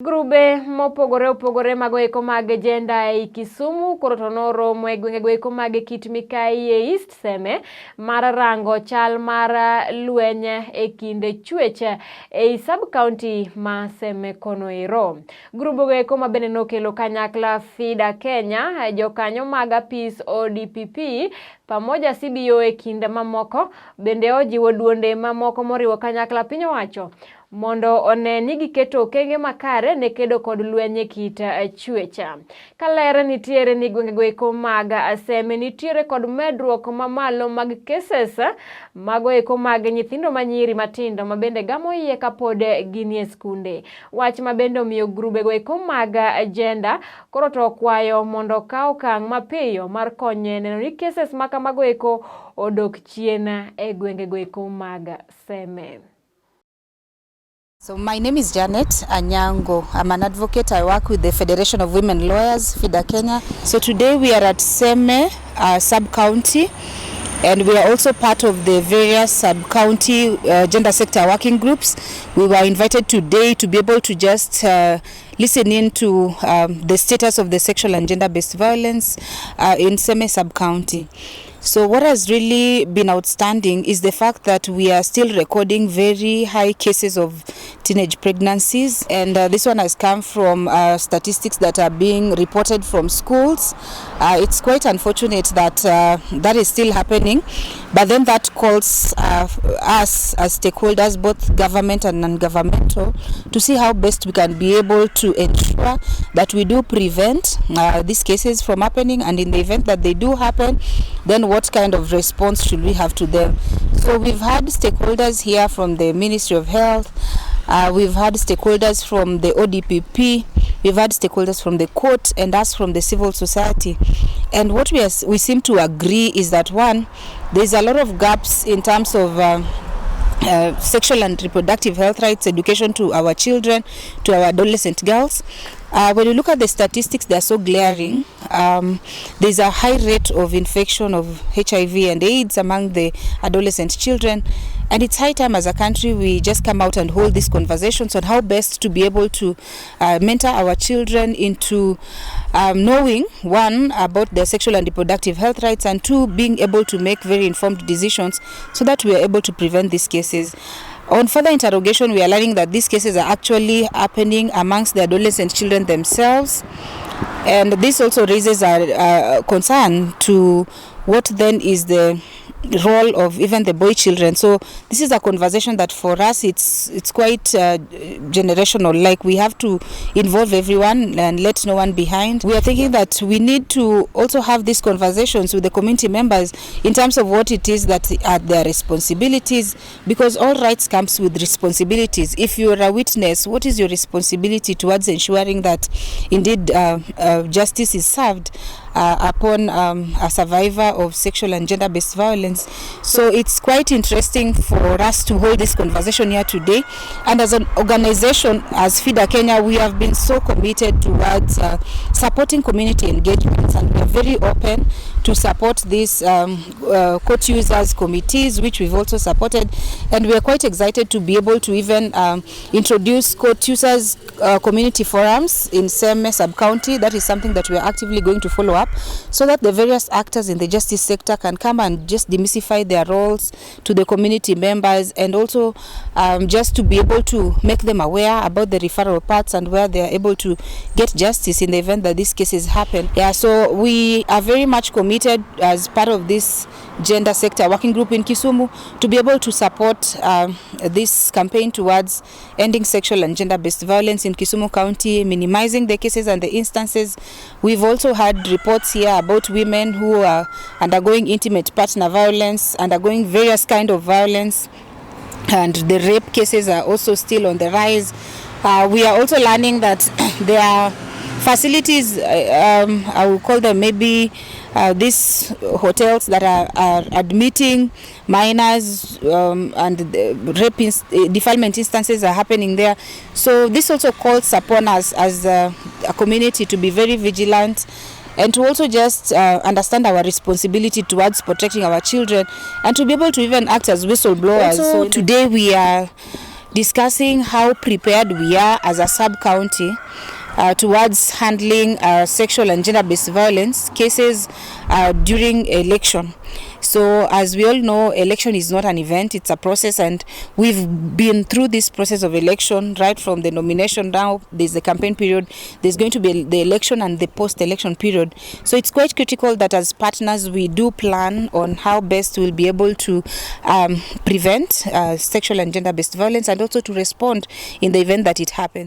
Grube mopogore mago eko mag agenda e Kisumu koro to noromo e gwenge eko mag Kitmikai e East Seme mar rango chal mar Lweny e kinde Chuech e sub county ma Seme kono ero. Grubo eko ma bende nokelo kanyakla FIDA Kenya, jokanyo mag apis ODPP pamoja CBO e kinde mamoko bende ojiwo duonde mamoko moriwo kanyakla piny owacho mondo one ni giketo okenge makare ne kedo kod lweny kit Chuech. Kalere nitiere ni gwenge eko mag Seme nitiere kod medruok mamalo mag cases mago eko mag nyithindo manyiri matindo mabende gamo iye kapod ginie skunde. Wach mabende omiyo grube eko mag agenda koro to kwayo mondo kaw okang' mapiyo mar konyo neno ni cases makamago eko odok chien e gwenge eko mag Seme. So my name is Janet Anyango. I'm an advocate. I work with the Federation of Women Lawyers, FIDA Kenya. So today we are at Seme sub-county, and we are also part of the various sub-county gender sector working groups. We were invited today to be able to just listen in to the status of the sexual and gender-based violence in Seme sub-county. So what has really been outstanding is the fact that we are still recording very high cases of teenage pregnancies, and this one has come from statistics that are being reported from schools. It's quite unfortunate that that is still happening, but then that calls us as stakeholders, both government and non-governmental, to see how best we can be able to ensure that we do prevent these cases from happening, and in the event that they do happen, then what kind of response should we have to them. So we've had stakeholders here from the Ministry of Health, we've had stakeholders from the ODPP, we've had stakeholders from the court, and us from the civil society. And what we seem to agree is that, one, there's a lot of gaps in terms of sexual and reproductive health rights, education to our children, to our adolescent girls. When you look at the statistics, they are so glaring. There's a high rate of infection of HIV and AIDS among the adolescent children. And it's high time as a country we just come out and hold these conversations on how best to be able to mentor our children into knowing, one, about their sexual and reproductive health rights, and two, being able to make very informed decisions so that we are able to prevent these cases. On further interrogation, we are learning that these cases are actually happening amongst the adolescent children themselves. And this also raises a concern to what then is the role of even the boy children. So this is a conversation that for us it's quite generational. Like, we have to involve everyone and let no one behind. We are thinking that we need to also have these conversations with the community members in terms of what it is that are their responsibilities, because all rights comes with responsibilities. If you are a witness, what is your responsibility towards ensuring that indeed justice is served upon a survivor of sexual and gender-based violence? So it's quite interesting for us to hold this conversation here today. And as an organization, as FIDA Kenya, we have been so committed towards supporting community engagements, and we are very open to support these court users committees, which we've also supported. And we are quite excited to be able to even introduce court users community forums in Seme sub-county. That is something that we are actively going to follow up, so that the various actors in the justice sector can come and just demystify their roles to the community members, and also just to be able to make them aware about the referral paths and where they are able to get justice in the event that these cases happen. Yeah, so we are very much committed as part of this gender sector working group in Kisumu to be able to support this campaign towards ending sexual and gender-based violence in Kisumu County, minimizing the cases and the instances. We've also had reports here about women who are undergoing intimate partner violence, undergoing various kind of violence, and the rape cases are also still on the rise. We are also learning that there are facilities, I will call them maybe these hotels that are admitting minors, and rape defilement instances are happening there. So this also calls upon us as a community to be very vigilant, and to also just understand our responsibility towards protecting our children, and to be able to even act as whistleblowers. So today we are discussing how prepared we are as a sub-county towards handling sexual and gender-based violence cases during election. So as we all know, election is not an event, it's a process, and we've been through this process of election right from the nomination. Now there's the campaign period, there's going to be the election and the post-election period. So it's quite critical that as partners we do plan on how best we'll be able to prevent sexual and gender-based violence, and also to respond in the event that it happens.